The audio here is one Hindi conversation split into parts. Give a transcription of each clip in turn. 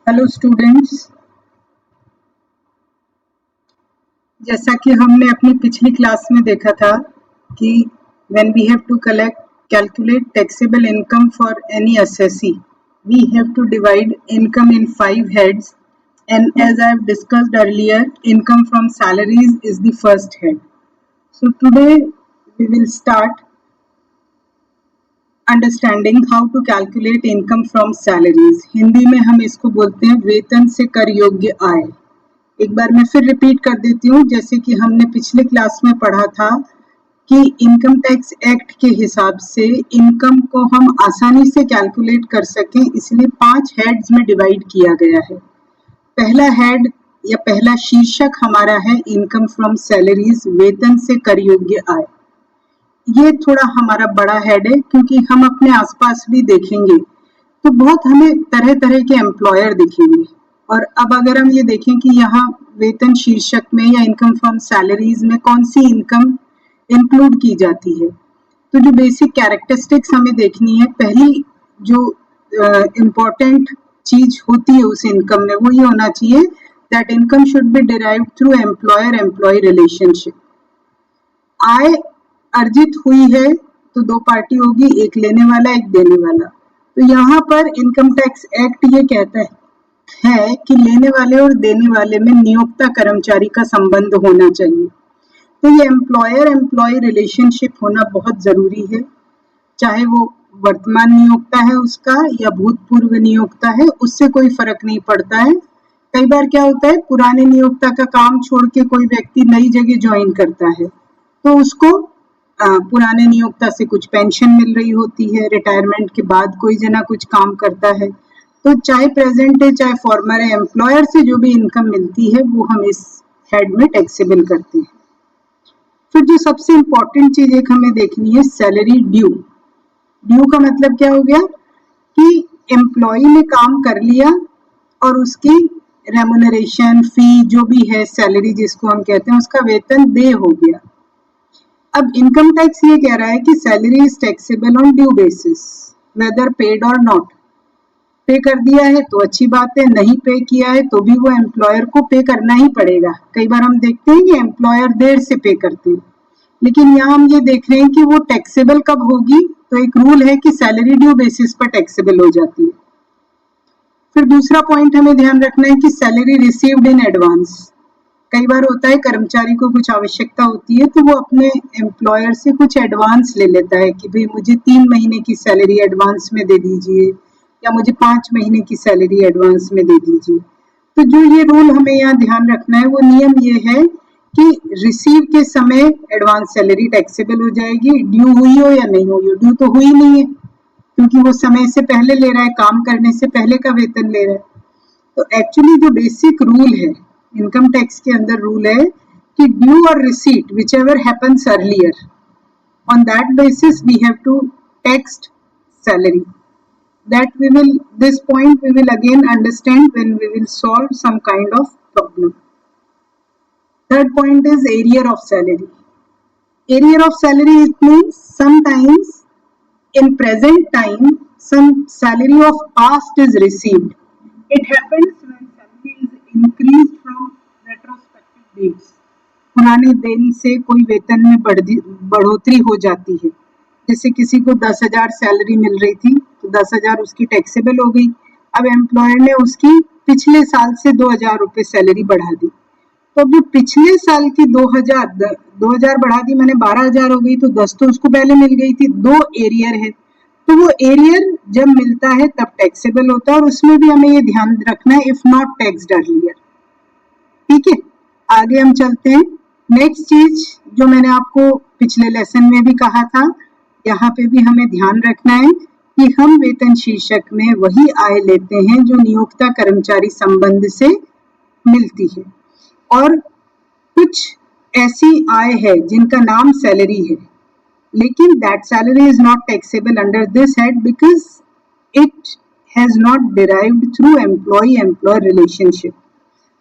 हेलो स्टूडेंट्स, जैसा कि हमने अपनी पिछली क्लास में देखा था कि when we have to collect calculate taxable income for any assessee, we have to divide income in 5 heads, and as I have discussed earlier, income from salaries is the first head. So today we will start understanding how to calculate income from salaries. Hindi में हम इसको बोलते हैं वेतन से कर योग्य आय। एक बार मैं फिर रिपीट कर देती हूँ, जैसे कि हमने पिछले क्लास में पढ़ा था कि इनकम टैक्स एक्ट के हिसाब से इनकम को हम आसानी से कैलकुलेट कर सकें, इसलिए 5 हेड्स में डिवाइड किया गया है। पहला हेड या पहला शीर्षक हमारा है इनकम फ्रॉम सैलरीज, वेतन से कर योग्य आय। ये थोड़ा हमारा बड़ा हेड है क्योंकि हम अपने आसपास भी देखेंगे तो बहुत हमें तरह तरह के एम्प्लॉयर दिखेंगे। और अब अगर हम ये देखें कि यहाँ वेतन शीर्षक में या इनकम फ्रॉम सैलरीज में कौन सी इनकम इंक्लूड की जाती है, तो जो बेसिक कैरेक्टरिस्टिक्स हमें देखनी है, पहली जो इम्पोर्टेंट चीज होती है उस इनकम में, वो ये होना चाहिए that income should be derived through employer employee relationship. आय अर्जित हुई है तो दो पार्टी होगी, एक लेने वाला एक देने वाला। तो यहाँ पर इनकम टैक्स एक्ट ये कहता है कि लेने वाले और देने वाले में नियोक्ता कर्मचारी का संबंध होना चाहिए। तो ये एम्प्लॉयर एम्प्लॉय रिलेशनशिप होना बहुत जरूरी है, चाहे वो वर्तमान नियोक्ता है उसका या भूतपूर्व नियोक्ता है, उससे कोई फर्क नहीं पड़ता है। कई बार क्या होता है, पुराने नियोक्ता का काम छोड़ के कोई व्यक्ति नई जगह ज्वाइन करता है तो उसको पुराने नियोक्ता से कुछ पेंशन मिल रही होती है, रिटायरमेंट के बाद कोई जना कुछ काम करता है, तो चाहे प्रेजेंट है चाहे फॉर्मर है, एम्प्लॉयर से जो भी इनकम मिलती है वो हम इस हेड में टैक्सेबल करते हैं। फिर जो सबसे इम्पोर्टेंट चीज एक हमें देखनी है, सैलरी ड्यू। ड्यू का मतलब क्या हो गया कि एम्प्लॉय ने काम कर लिया और उसकी रेमुनरेशन फी जो भी है, सैलरी जिसको हम कहते हैं, उसका वेतन दे हो गया। अब इनकम टैक्स ये कह रहा है कि salary is taxable on due basis whether paid और नॉट। पे कर दिया है तो अच्छी बात है, नहीं पे किया है तो भी वो एम्प्लॉयर को पे करना ही पड़ेगा। कई बार हम देखते हैं कि एम्प्लॉयर देर से पे करते हैं, लेकिन यहाँ हम ये देख रहे हैं कि वो टैक्सेबल कब होगी, तो एक रूल है कि सैलरी ड्यू बेसिस पर टैक्सेबल हो जाती है। फिर दूसरा पॉइंट हमें ध्यान रखना है कि सैलरी रिसीव्ड इन एडवांस। कई बार होता है कर्मचारी को कुछ आवश्यकता होती है तो वो अपने एम्प्लॉयर से कुछ एडवांस ले लेता है कि भाई मुझे 3 महीने की सैलरी एडवांस में दे दीजिए या मुझे 5 महीने की सैलरी एडवांस में दे दीजिए। तो जो ये रूल हमें यहाँ ध्यान रखना है, वो नियम ये है कि रिसीव के समय एडवांस सैलरी टैक्सेबल हो जाएगी, ड्यू हुई हो या नहीं हुई हो। ड्यू तो हुई नहीं है क्योंकि वो समय से पहले ले रहा है, काम करने से पहले का वेतन ले रहा है। तो एक्चुअली जो बेसिक रूल है इनकम टैक्स के अंदर, रूल है कि ड्यू और receipt whichever happens earlier, on that basis we have to tax salary. That we will, this point we will again understand when we will solve some kind of problem. Third point is arrear of salary. Arrear of salary, it means sometimes in present time some salary of past is received. It happens when salary is increased from retrospective dates. पुराने दिन से कोई वेतन में बढ़ोतरी हो जाती है। जैसे किसी को 10,000 सैलरी मिल रही थी तो 10,000 उसकी टैक्सेबल हो गई। अब एम्प्लॉयर ने उसकी पिछले साल से 2,000 रुपए सैलरी बढ़ा दी, तो अब जो पिछले साल की 2,000 बढ़ा दी मैंने 12,000 हो गई, तो 10 तो उसको पहले मिल गई थी। 2 एरियर है, तो वो एरियर जब मिलता है तब टैक्सेबल होता है, और उसमें भी हमें ये ध्यान रखना है इफ नॉट टैक्स्ड अर्लियर। ठीक है, आगे हम चलते हैं। नेक्स्ट चीज जो मैंने आपको पिछले लेसन में भी कहा था, यहाँ पे भी हमें ध्यान रखना है कि हम वेतन शीर्षक में वही आय लेते हैं जो नियोक्ता कर्मचारी संबंध से मिलती है, और कुछ ऐसी आय है जिनका नाम सैलरी है, लेकिन that salary is not taxable under this head because it has not derived through employer employee relationship.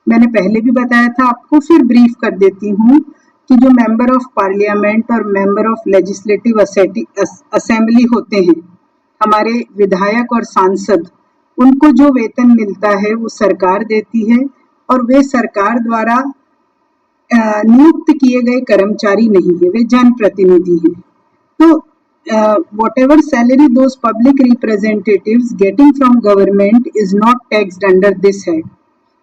मैंने पहले भी बताया था आपको, फिर ब्रीफ कर देती हूँ कि जो मेंबर ऑफ पार्लियामेंट और मेंबर ऑफ लेजिस्लेटिव असेंबली होते हैं, हमारे विधायक और सांसद, उनको जो वेतन मिलता है वो सरकार देती है और वे सरकार द्वारा नियुक्त किए गए कर्मचारी नहीं है, वे जनप्रतिनिधि हैं। तो whatever salary those public representatives getting from government is not taxed under this head.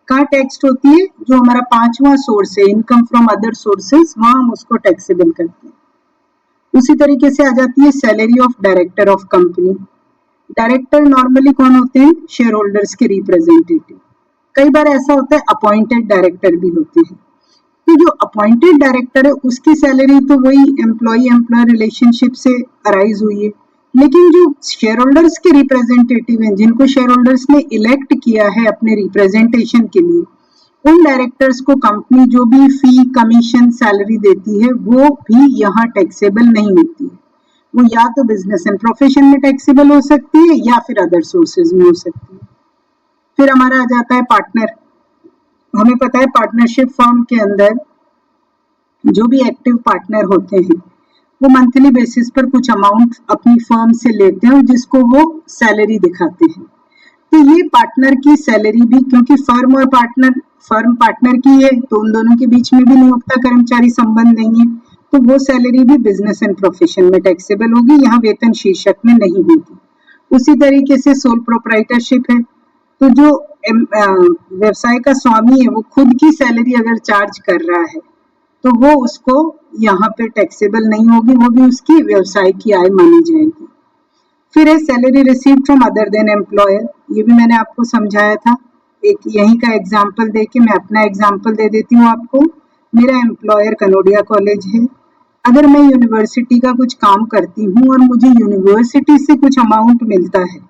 कहाँ टैक्स्ड होती है? जो हमारा 5वां सोर्स है इनकम फ्रॉम अदर सोर्सेस, वहां हम उसको टैक्सेबल करते हैं। उसी तरीके से आ जाती है salary of director of company. Director normally कौन होते हैं? शेयर होल्डर्स के रिप्रेजेंटेटिव। कई बार ऐसा होता है अपॉइंटेड डायरेक्टर भी होते हैं। तो जो अपॉइंटेड डायरेक्टर है उसकी सैलरी तो वही एम्प्लॉय एम्प्लॉयर रिलेशनशिप से अराइज हुई है, लेकिन जो शेयर होल्डर्स के रिप्रेजेंटेटिव हैं, जिनको शेयर होल्डर्स ने इलेक्ट किया है अपने रिप्रेजेंटेशन के लिए, उन डायरेक्टर्स को कंपनी जो भी फी कमीशन सैलरी देती है वो भी यहाँ टैक्सेबल नहीं होती है। वो या तो बिजनेस एंड प्रोफेशन में टैक्सेबल हो सकती है या फिर अदर सोर्सेज में हो सकती है। फिर हमारा आ जाता है पार्टनर। हमें पता है पार्टनरशिप फर्म के अंदर जो भी एक्टिव पार्टनर होते हैं वो मंथली बेसिस पर कुछ अमाउंट अपनी फर्म से लेते हैं और जिसको वो सैलरी दिखाते हैं। तो ये पार्टनर की सैलरी भी, क्योंकि फर्म पार्टनर की है तो उन दोनों के बीच में भी नियोक्ता कर्मचारी संबंध नहीं है, तो वो सैलरी भी बिजनेस एंड प्रोफेशन में टैक्सेबल होगी, यहाँ वेतन शीर्षक में नहीं होगी। उसी तरीके से सोल प्रोप्राइटरशिप है, तो जो व्यवसाय का स्वामी है वो खुद की सैलरी अगर चार्ज कर रहा है तो वो उसको यहाँ पे टैक्सेबल नहीं होगी, वो भी उसकी व्यवसाय की आय मानी जाएगी। फिर है salary received from other than employer. ये भी मैंने आपको समझाया था, एक यहीं का एग्जाम्पल दे के मैं अपना एग्जाम्पल दे देती हूँ आपको। मेरा एम्प्लॉयर कनोडिया कॉलेज है। अगर मैं यूनिवर्सिटी का कुछ काम करती हूँ और मुझे यूनिवर्सिटी से कुछ अमाउंट मिलता है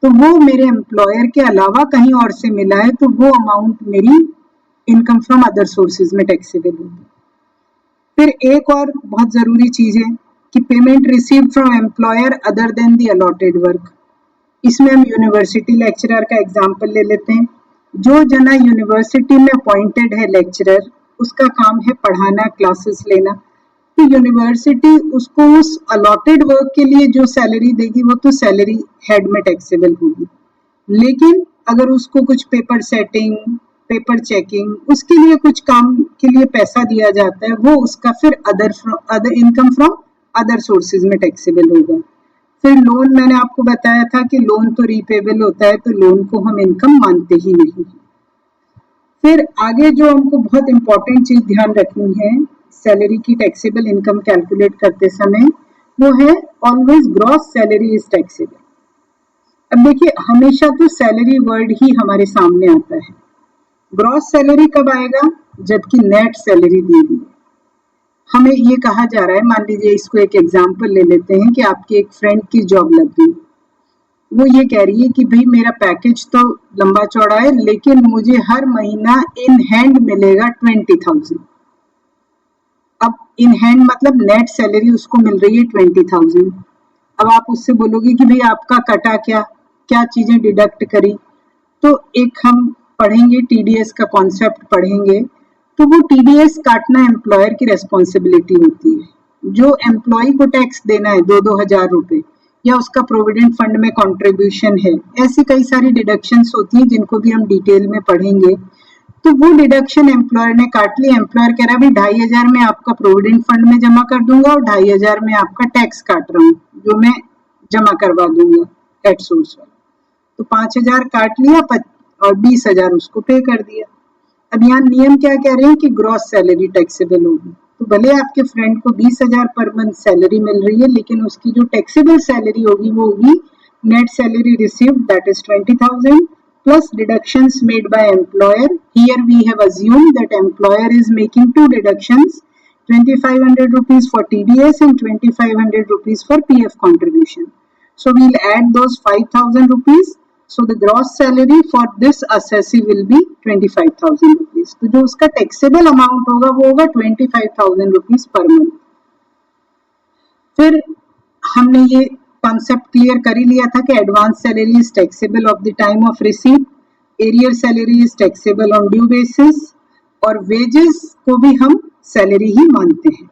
तो वो मेरे एम्प्लॉयर के अलावा कहीं और से मिला है तो वो अमाउंट मेरी इनकम फ्रॉम अदर सोर्सेज में टैक्सेबल होगी। फिर एक और बहुत जरूरी चीज है कि payment received from employer other than the allotted work. इसमें हम यूनिवर्सिटी लेक्चरर का एग्जांपल ले लेते हैं। जो जना यूनिवर्सिटी में अपॉइंटेड है लेक्चरर, उसका काम है पढ़ाना, क्लासेस लेना, तो यूनिवर्सिटी उसको उस अलॉटेड वर्क के लिए जो सैलरी देगी वो तो सैलरी हेड में टैक्सेबल होगी। लेकिन अगर उसको कुछ पेपर सेटिंग, पेपर चेकिंग, उसके लिए कुछ काम के लिए पैसा दिया जाता है, वो उसका फिर other income from other sources में टैक्सेबल होगा। फिर लोन, मैंने आपको बताया था कि लोन तो रीपेबल होता है, तो लोन को हम इनकम मानते ही नहीं। फिर आगे जो हमको बहुत इंपॉर्टेंट चीज ध्यान रखनी है सैलरी की टैक्सेबल इनकम कैलकुलेट करते समय, वो है always gross salary is taxable. अब देखिए, हमेशा तो सैलरी वर्ड ही हमारे सामने आता है। ग्रॉस सैलरी कब आएगा? जबकि नेट सैलरी दी हुई है। हमें ये कहा जा रहा है, मान लीजिए इसको एक एग्जांपल ले लेते हैं कि आपकी एक फ्रेंड की जॉब लग गई। वो ये कह रही है कि भाई मेरा पैकेज तो लंबा चौड़ा है लेकिन मुझे हर महीना इन हैंड मिलेगा 20,000। अब इन हैंड मतलब नेट सैलरी उसको मिल रही है 20,000। अब आप उससे बोलोगे कि भाई आपका कटा क्या, क्या चीजें डिडक्ट करी, तो एक हम पढ़ेंगे टीडीएस का कॉन्सेप्ट पढ़ेंगे। तो वो टीडीएस काटना एम्प्लॉयर की रेस्पॉन्सिबिलिटी होती है। जो एम्प्लॉय को टैक्स देना है 2-2 हजार रुपए, या उसका प्रोविडेंट फंड में कंट्रीब्यूशन है, ऐसी कई सारी डिडक्शंस होती हैं जिनको भी हम डिटेल में पढ़ेंगे। तो वो डिडक्शन एम्प्लॉयर ने काट ली। एम्प्लॉयर कह रहा है भाई 2,500 में आपका प्रोविडेंट फंड में जमा कर दूंगा और 2,500 में आपका टैक्स काट रहा हूँ जो मैं जमा करवा दूंगा एट सोर्स वाला। तो 5,000 काट लिया और 20,000 उसको पे कर दिया। अब यहाँ नियम क्या कह रहे हैं कि ग्रॉस सैलरी टैक्सेबल होगी। तो भले आपके फ्रेंड को 20,000 पर मंथ सैलरी मिल रही है लेकिन उसकी जो टैक्सेबल सैलरी होगी वो होगी net salary received, that is 20,000 plus deductions made by employer. Here we have assumed that employer is making two deductions, 2,500 rupees for TDS and 2,500 rupees for PF contribution. So we'll add those 5,000 rupees. So the gross salary for this assessee will be 25,000 rupees. तो जो उसका taxable amount होगा वो होगा 25,000 rupees per month. फिर हमने ये कॉन्सेप्ट क्लियर कर ही लिया था कि advance salary is taxable of the time of receipt, arrear salary is taxable on due basis, और वेजेस को भी हम सैलरी ही मानते हैं।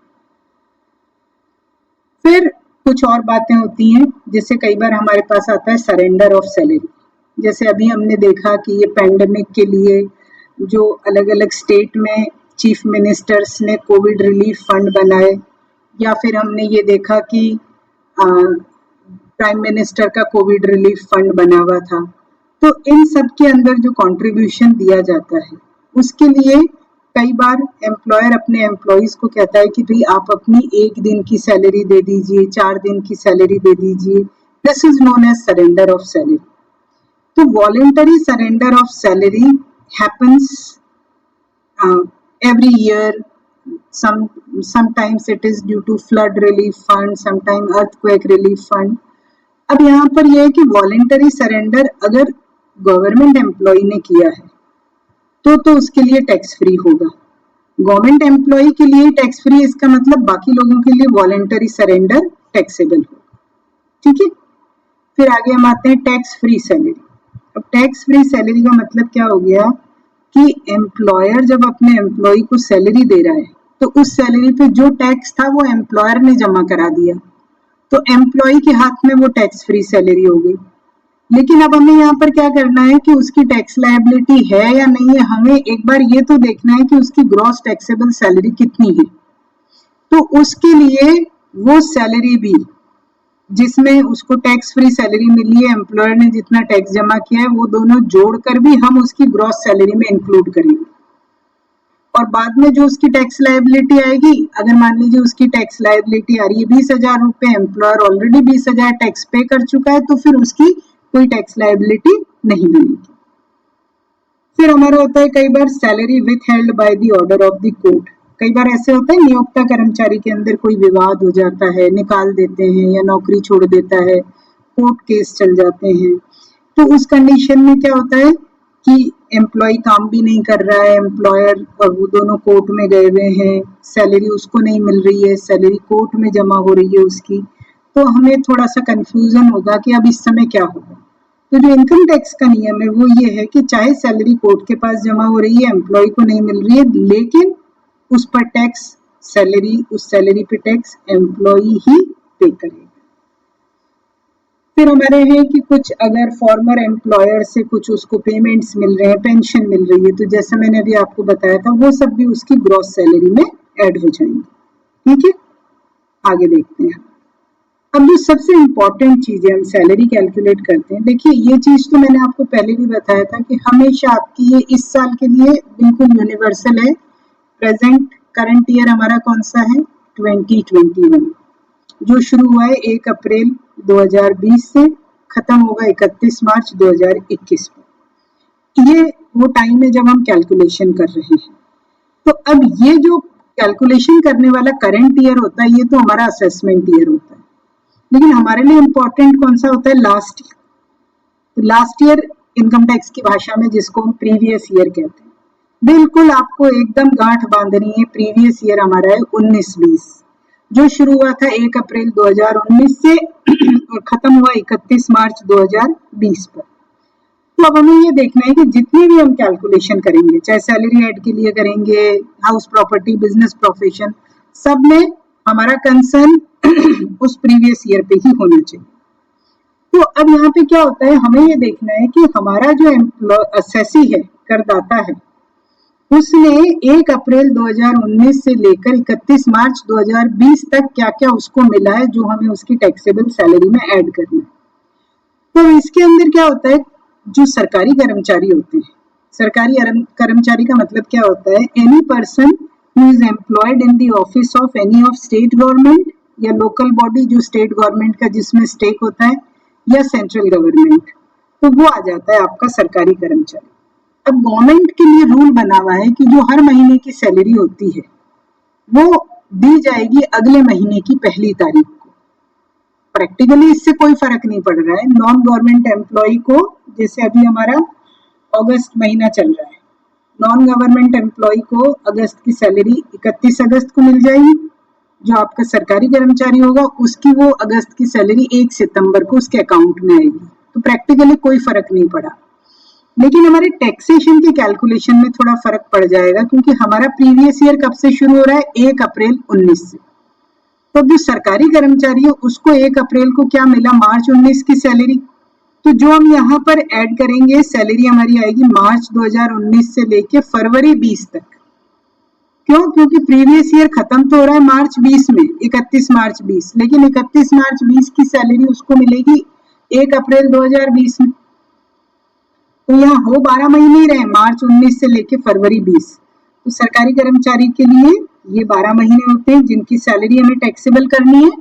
फिर कुछ और बातें होती हैं, जैसे कई बार हमारे पास आता है सरेंडर ऑफ सैलरी। जैसे अभी हमने देखा कि ये पैंडेमिक के लिए जो अलग अलग स्टेट में चीफ मिनिस्टर्स ने कोविड रिलीफ फंड बनाए, या फिर हमने ये देखा कि प्राइम मिनिस्टर का कोविड रिलीफ फंड बना हुआ था। तो इन सब के अंदर जो कंट्रीब्यूशन दिया जाता है उसके लिए कई बार एम्प्लॉयर अपने एम्प्लॉयज को कहता है कि भाई आप अपनी 1 दिन की सैलरी दे दीजिए, 4 दिन की सैलरी दे दीजिए। This is known as surrender of salary. तो voluntary surrender of salary happens every year. Sometimes it is due to flood relief fund, sometimes earthquake relief fund. अब यहाँ पर यह है कि वॉलेंटरी सरेंडर अगर गवर्नमेंट एम्प्लॉय ने किया है तो उसके लिए टैक्स फ्री होगा। गवर्नमेंट एम्प्लॉय के लिए टैक्स फ्री, इसका मतलब बाकी लोगों के लिए वॉलेंटरी सरेंडर टैक्सेबल होगा। ठीक है, फिर आगे हम आते हैं टैक्स फ्री सैलरी। अब टैक्स फ्री सैलरी का मतलब क्या हो गया कि एम्प्लॉयर जब अपने एम्प्लॉय को सैलरी दे रहा है तो उस सैलरी पे जो टैक्स था वो एम्प्लॉयर ने जमा करा दिया, तो एम्प्लॉय के हाथ में वो टैक्स फ्री सैलरी हो गई। लेकिन अब हमें यहाँ पर क्या करना है कि उसकी टैक्स लायबिलिटी है या नहीं है, हमें एक बार ये तो देखना है कि उसकी ग्रॉस टैक्सेबल सैलरी कितनी है। तो उसके लिए वो सैलरी भी जिसमें उसको टैक्स फ्री सैलरी मिली है, एम्प्लॉयर ने जितना टैक्स जमा किया है, वो दोनों जोड़कर भी हम उसकी ग्रॉस सैलरी में इंक्लूड करेंगे। और बाद में जो उसकी टैक्स लायबिलिटी आएगी, अगर मान लीजिए उसकी टैक्स लायबिलिटी आ रही है 20,000 रुपए, एम्प्लॉयर ऑलरेडी 20,000 टैक्स पे कर चुका है, तो फिर उसकी कोई टैक्स लायबिलिटी नहीं बनेगी। फिर हमारा होता है कई बार salary withheld by the order of the court. कई बार ऐसे होता है नियोक्ता कर्मचारी के अंदर कोई विवाद हो जाता है, निकाल देते हैं या नौकरी छोड़ देता है, कोर्ट केस चल जाते हैं। तो उस कंडीशन में क्या होता है कि एम्प्लॉय काम भी नहीं कर रहा है, एम्प्लॉयर और वो दोनों कोर्ट में गए हुए हैं, सैलरी उसको नहीं मिल रही है, सैलरी कोर्ट में जमा हो रही है उसकी, तो हमें थोड़ा सा कंफ्यूजन होगा कि अब इस समय क्या होगा। तो जो इनकम टैक्स का नियम है वो ये है कि चाहे सैलरी कोर्ट के पास जमा हो रही है, एम्प्लॉय को नहीं मिल रही है, लेकिन उस पर टैक्स सैलरी, उस सैलरी पे टैक्स एम्प्लॉय ही पे करेगा। फिर हमारे हैं कि कुछ अगर फॉर्मर एम्प्लॉयर से कुछ उसको पेमेंट्स मिल रहे हैं, पेंशन मिल रही है, तो जैसा मैंने अभी आपको बताया था वो सब भी उसकी ग्रॉस सैलरी में ऐड हो जाएंगे। ठीक है, आगे देखते हैं। अब जो सबसे इम्पोर्टेंट चीज है, हम सैलरी कैलकुलेट करते हैं। देखिए ये चीज तो मैंने आपको पहले भी बताया था कि हमेशा आपकी ये इस साल के लिए बिल्कुल यूनिवर्सल है। प्रेजेंट करंट ईयर हमारा कौन सा है, 2021, जो शुरू हुआ है 1 अप्रैल 2020 से, खत्म होगा 31 मार्च 2021 में। ये वो टाइम है जब हम कैलकुलेशन कर रहे हैं। तो अब ये जो कैलकुलेशन करने वाला करंट ईयर होता है, ये तो हमारा असेसमेंट ईयर होता है, लेकिन हमारे लिए इम्पोर्टेंट कौन सा होता है, लास्ट ईयर। तो लास्ट ईयर इनकम टैक्स की भाषा में जिसको हम प्रीवियस ईयर कहते हैं, बिल्कुल आपको एकदम गांठ बांधनी है। प्रीवियस ईयर हमारा है 19-20, जो शुरू हुआ था 1 अप्रैल 2019 से और खत्म हुआ 31 मार्च 2020 पर। तो अब हमें ये देखना है कि जितने भी हम कैलकुलेशन करेंगे, चाहे सैलरी ऐड के लिए करेंगे, हाउस प्रॉपर्टी, बिजनेस प्रोफेशन, सब में हमारा कंसर्न उस प्रीवियस ईयर पे ही होना चाहिए। तो अब यहाँ पे क्या होता है, हमें ये देखना है कि हमारा जो असेसी है, करदाता है, उसने 1 अप्रैल 2019 से लेकर 31 मार्च 2020 तक क्या क्या उसको मिला है, जो हमें उसकी टैक्सेबल सैलरी में ऐड करना है। तो इसके अंदर क्या होता है, जो सरकारी कर्मचारी होते हैं, सरकारी कर्मचारी का मतलब क्या होता है, any person who is employed in the office of any of state government या लोकल बॉडी, जो स्टेट गवर्नमेंट का जिसमें स्टेक होता है, या सेंट्रल गवर्नमेंट, तो वो आ जाता है आपका सरकारी कर्मचारी। अब गवर्नमेंट के लिए रूल बना हुआ है कि जो हर महीने की सैलरी होती है वो दी जाएगी अगले महीने की पहली तारीख को। प्रैक्टिकली इससे कोई फर्क नहीं पड़ रहा है नॉन गवर्नमेंट एम्प्लॉय को। जैसे अभी हमारा अगस्त महीना चल रहा है, नॉन गवर्नमेंट एम्प्लॉय को अगस्त की सैलरी 31 अगस्त को मिल जाएगी। जो आपका सरकारी कर्मचारी होगा उसकी वो अगस्त की सैलरी 1 सितंबर को उसके अकाउंट में आएगी। तो प्रैक्टिकली कोई फर्क नहीं पड़ा, लेकिन हमारे टैक्सेशन की कैलकुलेशन में थोड़ा फर्क पड़ जाएगा, क्योंकि हमारा प्रीवियस ईयर कब से शुरू हो रहा है, 1 अप्रैल 19 से। तो जो सरकारी कर्मचारी है उसको 1 अप्रैल को क्या मिला, मार्च 19 की सैलरी, तो जो हम यहाँ पर ऐड करेंगे सैलरी हमारी आएगी मार्च 2019 से लेके फरवरी 20 तक। क्यों? क्योंकि प्रीवियस ईयर खत्म तो हो रहा है मार्च 20 में, 31 मार्च 20, लेकिन 31 मार्च 20 की सैलरी उसको मिलेगी 1 अप्रैल 2020 में। तो यहाँ हो 12 महीने ही रहे, मार्च 19 से लेके फरवरी 20। तो सरकारी कर्मचारी के लिए ये 12 महीने होते हैं जिनकी सैलरी हमें टैक्सेबल करनी है,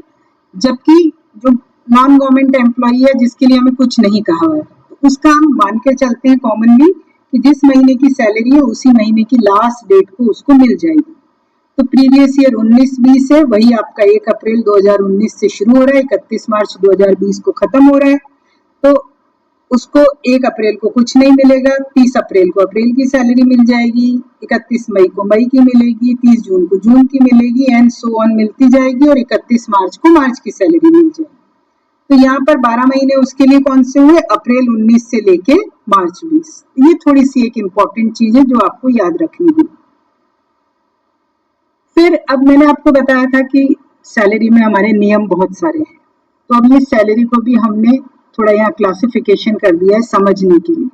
जबकि जो नॉन गवर्नमेंट एम्प्लॉई है जिसके लिए हमें कुछ नहीं कहा हुआ है, तो उसका हम मान के चलते हैं कॉमनली कि जिस महीने की सैलरी है उसी महीने की लास्ट डेट को उसको मिल जाएगी। तो प्रीवियस ईयर 19-20 है, वही आपका 1 अप्रैल 2019 से शुरू हो रहा है, 31 मार्च 2020 को खत्म हो रहा है। तो उसको 1 अप्रैल को कुछ नहीं मिलेगा, 30 अप्रैल को अप्रैल की सैलरी मिल जाएगी, 31 मई को मई की मिलेगी, 30 जून को जून की मिलेगी, एंड सो ऑन मिलती जाएगी, और 31 मार्च को मार्च की सैलरी मिल जाएगी। तो यहाँ पर 12 महीने उसके लिए कौन से हुए? अप्रैल 19 से लेके मार्च 20। ये थोड़ी सी एक इम्पॉर्टेंट चीज है जो आपको याद रखनी होगी। फिर अब मैंने आपको बताया था कि सैलरी में हमारे नियम बहुत सारे हैं, तो अब ये सैलरी को भी हमने थोड़ा यहाँ क्लासिफिकेशन कर दिया है समझने के लिए।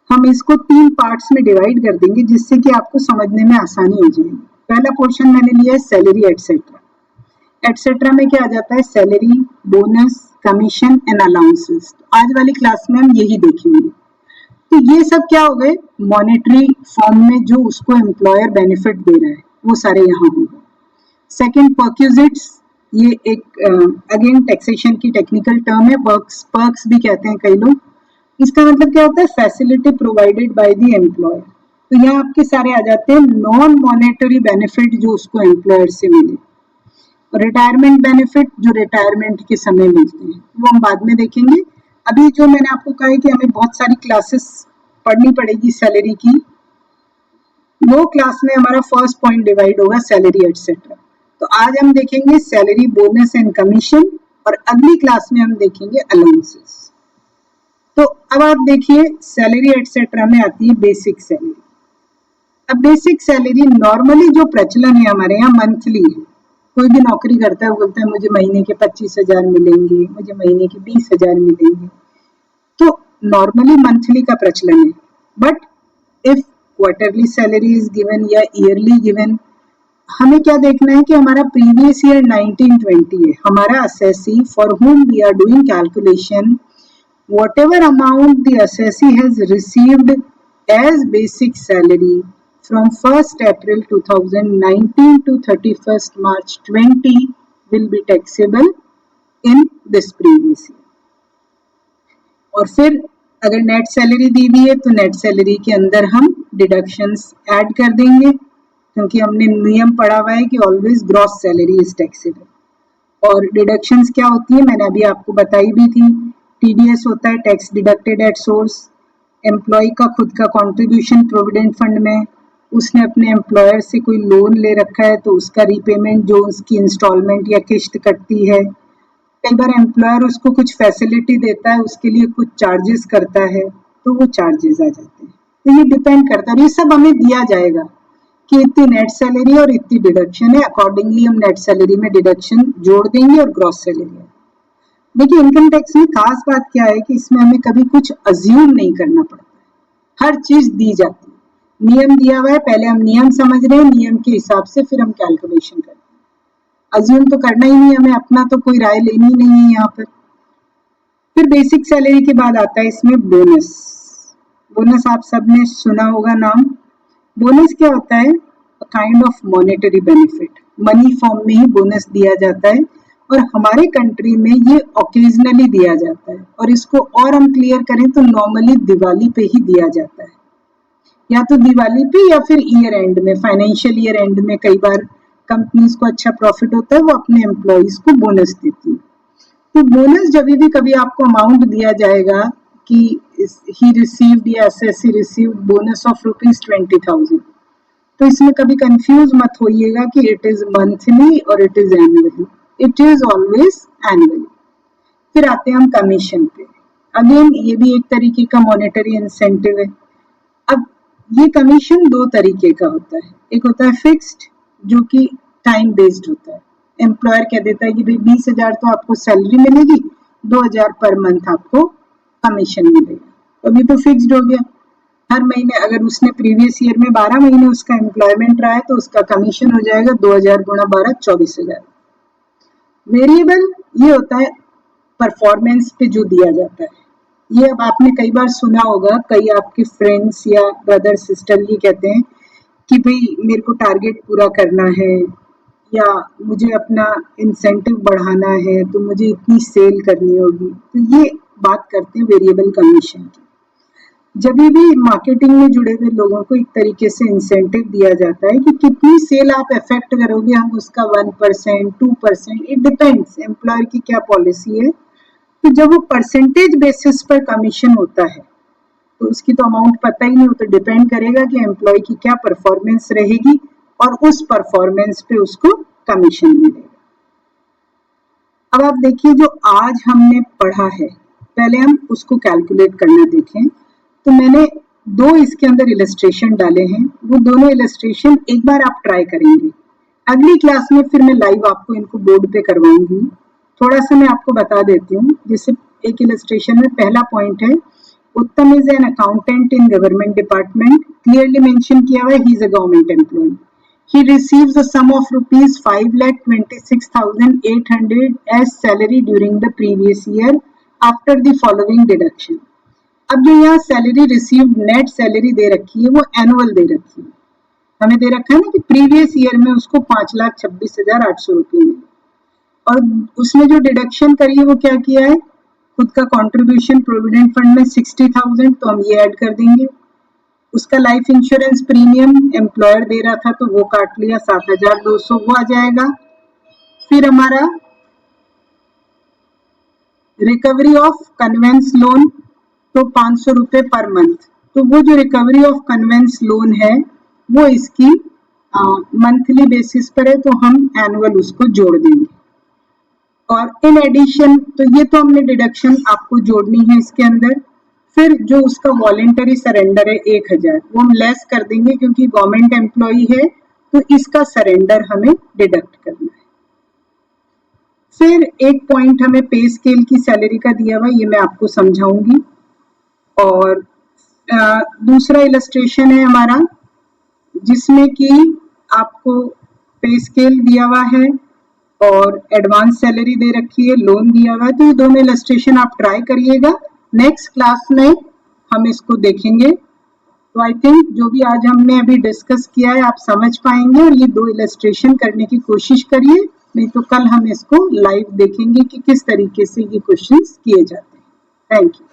हम इसको 3 पार्ट्स में डिवाइड कर देंगे जिससे कि आपको समझने में आसानी हो जाएगी। पहला पोर्शन मैंने लिया है सैलरी एटसेट्रा। एटसेट्रा में क्या आ जाता है? Salary, bonus, commission and allowances. आज वाली क्लास में हम यही देखेंगे। तो ये सब क्या हो गए? मॉनेटरी फॉर्म में जो उसको एम्प्लॉयर बेनिफिट दे रहा है वो सारे यहाँ होंगे। सेकंड, पर्क्यूजिट्स, ये एक अगेन टैक्सेशन की टेक्निकल टर्म है, पर्क्स भी कहते हैं कई लोग। इसका मतलब क्या होता है? Facility provided by the employer. तो यहाँ आपके सारे आ जाते हैं नॉन मॉनेटरी बेनिफिट जो उसको एम्प्लॉयर से मिले। रिटायरमेंट बेनिफिट जो रिटायरमेंट के समय मिलते हैं वो हम बाद में देखेंगे। अभी जो मैंने आपको कहा है कि हमें बहुत सारी क्लासेस पढ़नी पड़ेगी सैलरी की, वो क्लास में हमारा फर्स्ट पॉइंट डिवाइड होगा सैलरी एटसेट्रा। तो आज हम देखेंगे सैलरी, बोनस एंड कमीशन, और अगली क्लास में हम देखेंगे अलाउंसेस। तो अब आप देखिए सैलरी एटसेट्रा में आती है बेसिक सैलरी। अब बेसिक सैलरी नॉर्मली जो प्रचलन है हमारे यहाँ मंथली है। कोई भी नौकरी करता है वो बोलता है मुझे महीने के 25,000 मिलेंगे, मुझे महीने के 20,000 मिलेंगे। तो नॉर्मली मंथली का प्रचलन है, but if quarterly salary is given या ईयरली गिवन, हमें क्या देखना है कि हमारा प्रीवियस ईयर 1920 है, हमारा assessee for whom we are doing calculation, whatever amount the assessee has received as basic salary from 1st April 2019 to 31st March 20 will be taxable in this previous year. और फिर अगर नेट सैलरी दी हुई है तो नेट सैलरी के अंदर हम डिडक्शंस ऐड कर देंगे, क्योंकि हमने नियम पढ़ा हुआ है कि always gross salary is taxable. और डिडक्शंस क्या होती है मैंने अभी आपको बताई भी थी। टीडीएस होता है tax deducted at source. Employer का खुद का कॉन्ट्रीब्यूशन प्रोविडेंट फंड में, उसने अपने एम्प्लॉयर से कोई लोन ले रखा है तो उसका रीपेमेंट जो उसकी इंस्टॉलमेंट या किश्त कटती है। कई बार एम्प्लॉयर उसको कुछ फैसिलिटी देता है, उसके लिए कुछ चार्जेस करता है, तो वो चार्जेस आ जाते हैं। तो ये डिपेंड करता है, और ये सब हमें दिया जाएगा कि इतनी नेट सैलरी और इतनी डिडक्शन है, अकॉर्डिंगली हम नेट सैलरी में डिडक्शन जोड़ देंगे और ग्रॉस सैलरी है। देखिए इनकम टैक्स में खास बात क्या है कि इसमें हमें कभी कुछ अज्यूम नहीं करना पड़ता है, हर चीज दी जाती है, नियम दिया हुआ है, पहले हम नियम समझ रहे हैं, नियम के हिसाब से फिर हम कैलकुलेशन करते हैं। अज्यूम तो करना ही नहीं, हमें अपना तो कोई राय लेनी नहीं है यहाँ पर। फिर बेसिक सैलरी के बाद आता है इसमें बोनस। बोनस आप सबने सुना होगा नाम। बोनस क्या होता है? Kind of monetary benefit, money form में ही बोनस दिया जाता है, और हमारे कंट्री में ये ओकेजनली दिया जाता है, और इसको और हम क्लियर करें तो नॉर्मली दिवाली पे ही दिया जाता है, या तो दिवाली पे या फिर ईयर एंड में, फाइनेंशियल ईयर एंड में कई बार कंपनीज को अच्छा प्रॉफिट होता है, वो अपने एम्प्लॉइज को बोनस देती है। तो बोनस जब भी कभी आपको अमाउंट दिया जाएगा कि ही रिसीव्ड या एसएससी रिसीव्ड बोनस ऑफ ₹20,000, तो इसमें कभी कंफ्यूज मत होइएगा कि इट इज मंथली और it is annually, it is always annually. फिर आते हैं हम कमीशन पे। अगेन ये भी एक तरीके का मॉनेटरी इंसेंटिव है। अब ये कमीशन दो तरीके का होता है, एक होता है फिक्स्ड जो कि टाइम बेस्ड होता है। एम्प्लॉयर कह देता है कि भाई 20,000 तो आपको सैलरी मिलेगी, 2,000 पर मंथ आपको कमीशन मिलेगा। अभी तो फिक्स्ड हो गया, हर महीने अगर उसने प्रीवियस ईयर में 12 महीने उसका एम्प्लॉयमेंट रहा है तो उसका कमीशन हो जाएगा 2000 गुणा 12 24,000। वेरिएबल ये होता है परफॉर्मेंस पे जो दिया जाता है। ये अब आपने कई बार सुना होगा, कई आपके फ्रेंड्स या ब्रदर सिस्टर ये कहते हैं कि भाई मेरे को टारगेट पूरा करना है या मुझे अपना इंसेंटिव बढ़ाना है तो मुझे इतनी सेल करनी होगी, तो ये बात करते हैं वेरिएबल कमीशन की। जब भी मार्केटिंग में जुड़े हुए लोगों को एक तरीके से इंसेंटिव दिया जाता है कि कितनी सेल आप इफेक्ट करोगे, हम उसका 1%, 2%, इट डिपेंड्स एम्प्लॉयर की क्या पॉलिसी है। तो जब वो परसेंटेज बेसिस पर कमीशन होता है तो उसकी तो अमाउंट पता ही नहीं, हो तो डिपेंड करेगा कि एम्प्लॉय की क्या परफॉर्मेंस रहेगी और उस परफॉर्मेंस पे उसको कमीशन मिलेगा। अब आप देखिए जो आज हमने पढ़ा है, पहले हम उसको कैलकुलेट करना देखें। तो मैंने दो इसके अंदर इलस्ट्रेशन डाले हैं, वो दोनों इलस्ट्रेशन एक बार आप ट्राई करेंगे, अगली क्लास में फिर मैं लाइव आपको इनको बोर्ड पे करवाऊंगी। थोड़ा सा मैं आपको बता देती हूँ। जैसे एक इलस्ट्रेशन में पहला पॉइंट है, Uttam is an accountant in government department, clearly mention किया हुआ है he is a government employee. He receives a sum of rupees 5,26,800 as salary during the previous year after the following deduction. अब जो यहाँ सैलरी रिसीव्ड नेट सैलरी दे रखी है वो एनुअल दे रखी है, हमें दे रखा है ना कि प्रीवियस ईयर में उसको 5,26,800 रुपये मिले और उसमें जो डिडक्शन करी है वो क्या किया है, खुद का कॉन्ट्रीब्यूशन प्रोविडेंट फंड में 60,000, तो हम ये ऐड कर देंगे। उसका life insurance premium employer they रहा था तो वो काट लिया, 7,200 वो आ जाएगा। फिर हमारा रिकवरी ऑफ कन्वेंस लोन तो 500 रुपये पर मंथ, तो वो जो रिकवरी ऑफ कन्वेंस लोन है वो इसकी मंथली बेसिस पर है तो हम एनुअल उसको जोड़ देंगे। और इन एडिशन तो ये तो हमने डिडक्शन आपको जोड़नी है इसके अंदर। फिर जो उसका वॉलेंटरी सरेंडर है 1,000 वो हम लेस कर देंगे क्योंकि गवर्नमेंट एम्प्लॉई है तो इसका सरेंडर हमें डिडक्ट करना है। फिर एक पॉइंट हमें पे स्केल की सैलरी का दिया हुआ, ये मैं आपको समझाऊंगी। और दूसरा इलस्ट्रेशन है हमारा जिसमें कि आपको पे स्केल दिया हुआ है और एडवांस सैलरी दे रखी है, लोन दिया हुआ है। तो ये दोनों इलस्ट्रेशन आप ट्राई करिएगा, नेक्स्ट क्लास में हम इसको देखेंगे। तो आई थिंक जो भी आज हमने अभी डिस्कस किया है आप समझ पाएंगे और ये दो इलस्ट्रेशन करने की कोशिश करिए, नहीं तो कल हम इसको लाइव देखेंगे कि किस तरीके से ये क्वेश्चंस किए जाते हैं। Thank you.